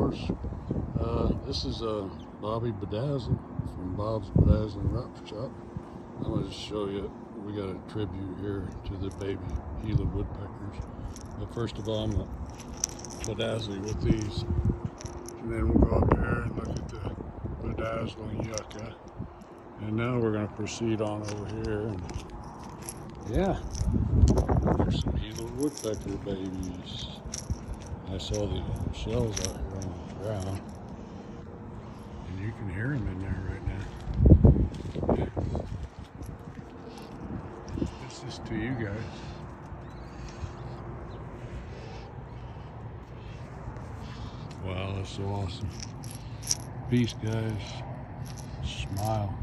outdoors. This is Bobby Bedazzle from Bob's Bedazzling Rock Shop. I'm going to show you, we got a tribute here to the baby Gila woodpeckers. But first of all, I'm going to bedazzle you with these. And then we'll go up there and look at the bedazzling yucca. And now we're going to proceed on over here. And yeah, there's some Gila woodpecker babies. I saw the shells out here on the ground. And you can hear them in there right now. This is to you guys. Wow, that's so awesome. Peace, guys. Smile.